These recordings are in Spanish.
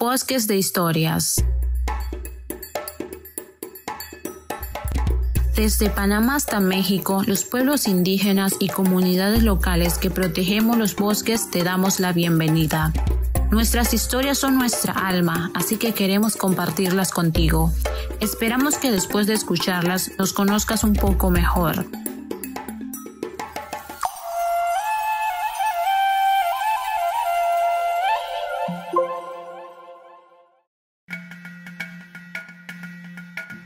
Bosques de historias. Desde Panamá hasta México, los pueblos indígenas y comunidades locales que protegemos los bosques te damos la bienvenida. Nuestras historias son nuestra alma, así que queremos compartirlas contigo. Esperamos que después de escucharlas nos conozcas un poco mejor.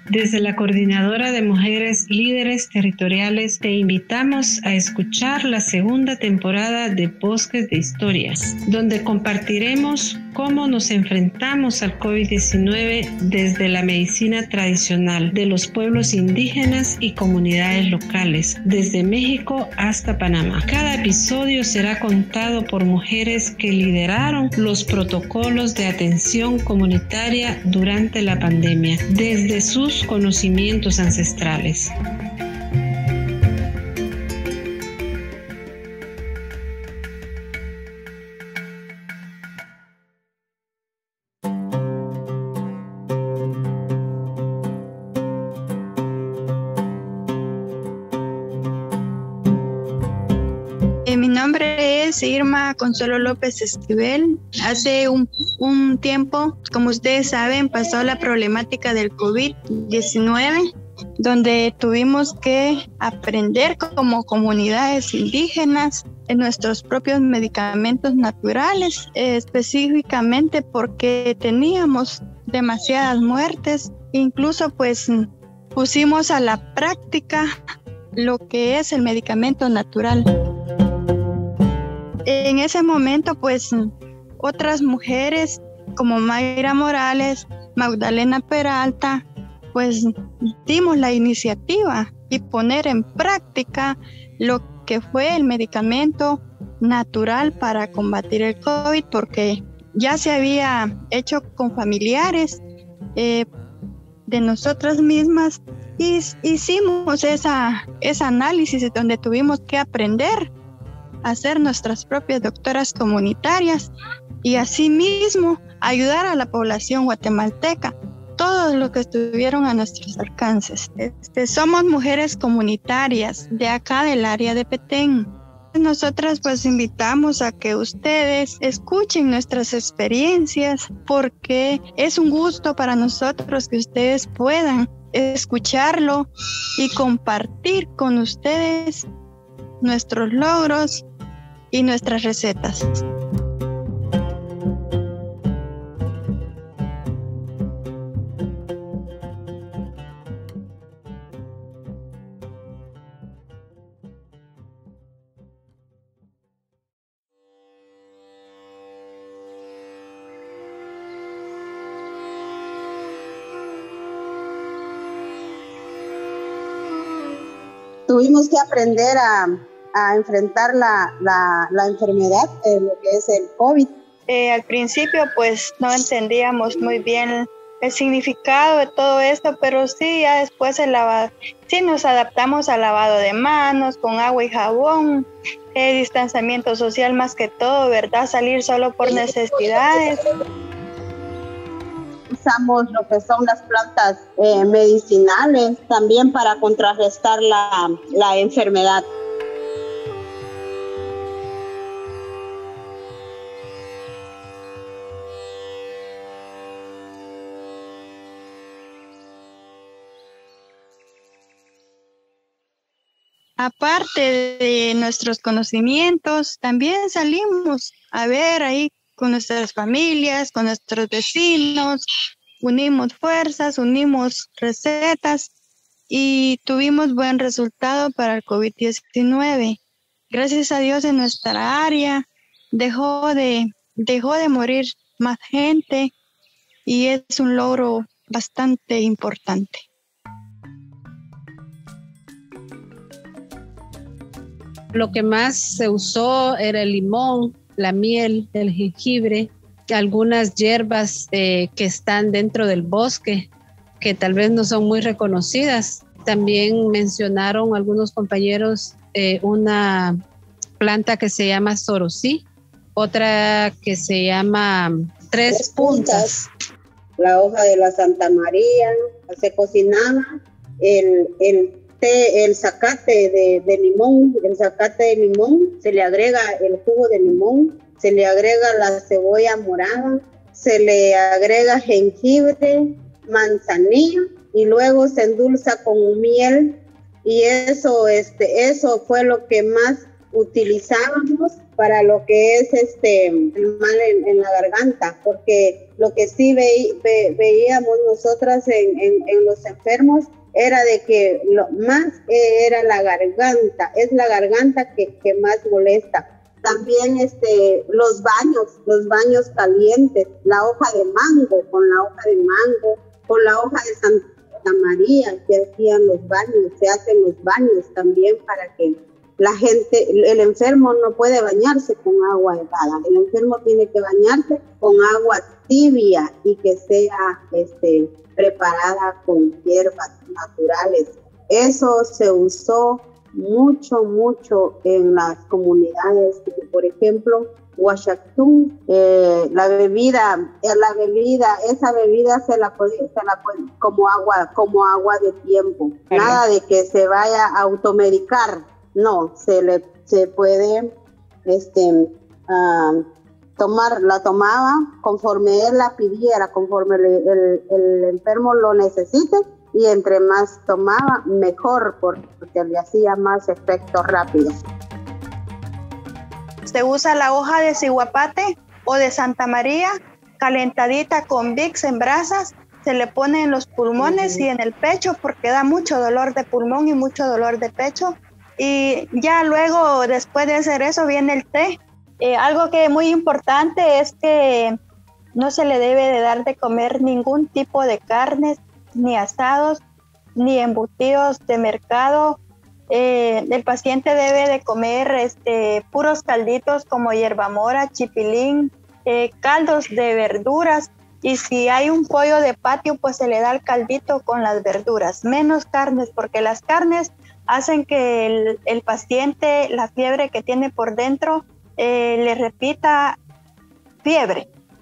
Desde la Coordinadora de Mujeres Líderes Territoriales te invitamos a escuchar la segunda temporada de Bosques de Historias, donde compartiremos cómo nos enfrentamos al COVID-19 desde la medicina tradicional de los pueblos indígenas y comunidades locales, desde México hasta Panamá. Cada episodio será contado por mujeres que lideraron los protocolos de atención comunitaria durante la pandemia, desde sus conocimientos ancestrales. Mi nombre es Irma Consuelo López Esquivel. Hace un tiempo, como ustedes saben, pasó la problemática del COVID-19, donde tuvimos que aprender como comunidades indígenas en nuestros propios medicamentos naturales, específicamente porque teníamos demasiadas muertes. Incluso pues pusimos a la práctica lo que es el medicamento natural. En ese momento, pues, otras mujeres como Mayra Morales, Magdalena Peralta, pues, dimos la iniciativa y poner en práctica lo que fue el medicamento natural para combatir el COVID, porque ya se había hecho con familiares de nosotras mismas y hicimos ese análisis donde tuvimos que aprender a ser nuestras propias doctoras comunitarias y asimismo ayudar a la población guatemalteca, todos los que estuvieron a nuestros alcances. Somos mujeres comunitarias de acá del área de Petén. Nosotras pues invitamos a que ustedes escuchen nuestras experiencias, porque es un gusto para nosotros que ustedes puedan escucharlo y compartir con ustedes nuestros logros y nuestras recetas. Tuvimos que aprender a enfrentar la enfermedad, lo que es el COVID. Al principio pues no entendíamos muy bien el significado de todo esto, pero sí, ya después sí nos adaptamos al lavado de manos con agua y jabón, el distanciamiento social más que todo, ¿verdad? Salir solo por necesidades. Usamos lo que son las plantas medicinales también para contrarrestar la enfermedad. Aparte de nuestros conocimientos, también salimos a ver ahí con nuestras familias, con nuestros vecinos, unimos fuerzas, unimos recetas y tuvimos buen resultado para el COVID-19. Gracias a Dios en nuestra área dejó de morir más gente y es un logro bastante importante. Lo que más se usó era el limón, la miel, el jengibre, algunas hierbas que están dentro del bosque, que tal vez no son muy reconocidas. También mencionaron algunos compañeros una planta que se llama sorosí, otra que se llama 3 puntas. La hoja de la Santa María, se cocinaba el té, el zacate de limón, se le agrega el jugo de limón, se le agrega la cebolla morada, se le agrega jengibre, manzanilla y luego se endulza con miel, y eso fue lo que más utilizábamos para lo que es el mal en la garganta, porque lo que sí veíamos nosotras en los enfermos era de que lo más era la garganta, es la garganta que más molesta. También los baños calientes, la hoja de mango, con la hoja de Santa María que hacían los baños, se hacen los baños también para que la gente, el enfermo no puede bañarse con agua helada, el enfermo tiene que bañarse con agua tibia y que sea preparada con hierbas naturales. Eso se usó mucho en las comunidades, por ejemplo, Huachactún, esa bebida se la puede como agua de tiempo, nada de que se vaya a automedicar, no, se puede la tomaba conforme él la pidiera, conforme el enfermo lo necesite, y entre más tomaba, mejor, porque le hacía más efecto rápido. Se usa la hoja de ciguapate o de Santa María, calentadita con Vicks en brasas, se le pone en los pulmones y en el pecho, porque da mucho dolor de pulmón y mucho dolor de pecho. Y ya luego, después de hacer eso, viene el té. Algo que es muy importante es que no se le debe de dar de comer ningún tipo de carnes, ni asados, ni embutidos de mercado. El paciente debe de comer puros calditos como hierbamora, chipilín, caldos de verduras, y si hay un pollo de patio, pues se le da el caldito con las verduras, menos carnes, porque las carnes hacen que el paciente, la fiebre que tiene por dentro, le repita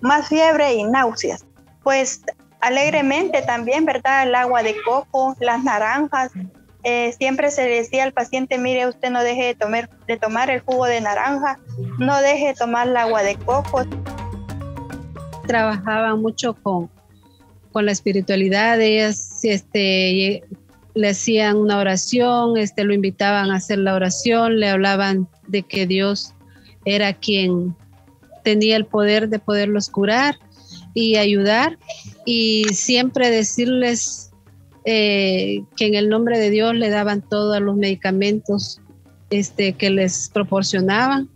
más fiebre y náuseas. Pues alegremente también, ¿verdad? El agua de coco, las naranjas, siempre se le decía al paciente, mire, usted no deje de tomar el jugo de naranja, no deje de tomar el agua de coco. Trabajaban mucho con la espiritualidad, ellas le hacían una oración, lo invitaban a hacer la oración, le hablaban de que Dios era quien tenía el poder de poderlos curar y ayudar, y siempre decirles que en el nombre de Dios le daban todos los medicamentos que les proporcionaban.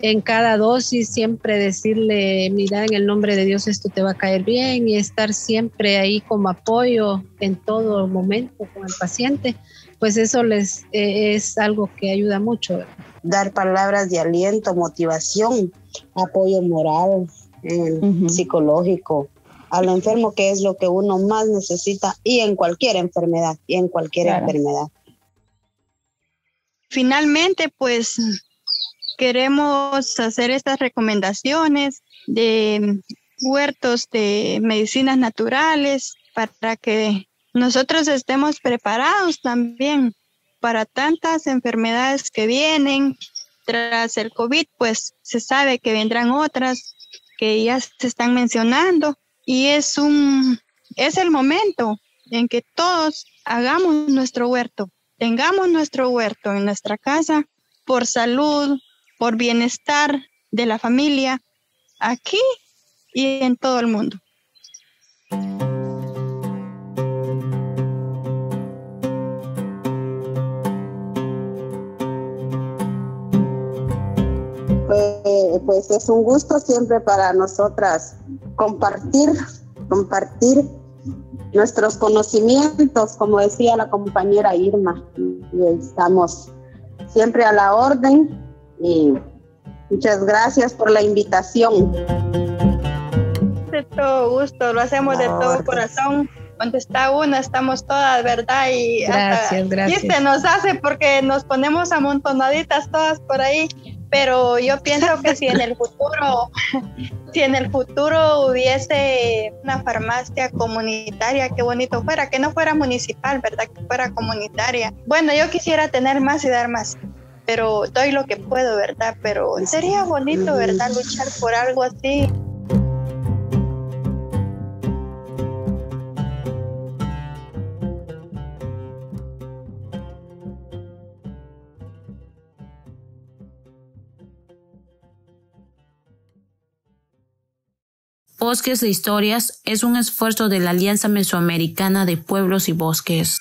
En cada dosis siempre decirle, mira, en el nombre de Dios esto te va a caer bien, y estar siempre ahí como apoyo en todo momento con el paciente, pues eso es algo que ayuda mucho. Dar palabras de aliento, motivación, apoyo moral, psicológico al enfermo, que es lo que uno más necesita, y en cualquier enfermedad, enfermedad. Finalmente, pues queremos hacer estas recomendaciones de huertos de medicinas naturales para que nosotros estemos preparados también para tantas enfermedades que vienen. Tras el COVID, pues se sabe que vendrán otras que ya se están mencionando, y es el momento en que todos hagamos nuestro huerto, tengamos nuestro huerto en nuestra casa, por salud, por bienestar de la familia, aquí y en todo el mundo. Pues es un gusto siempre para nosotras compartir nuestros conocimientos, como decía la compañera Irma, y estamos siempre a la orden, y muchas gracias por la invitación. De todo gusto, lo hacemos de todo corazón. Donde está una, estamos todas, ¿verdad? Y gracias. Y se nos hace porque nos ponemos amontonaditas todas por ahí, pero yo pienso que si en el futuro hubiese una farmacia comunitaria, qué bonito fuera, que no fuera municipal, ¿verdad? Que fuera comunitaria. Bueno, yo quisiera tener más y dar más, pero doy lo que puedo, ¿verdad? Pero sería bonito, ¿verdad? Luchar por algo así. Bosques de Historias es un esfuerzo de la Alianza Mesoamericana de Pueblos y Bosques.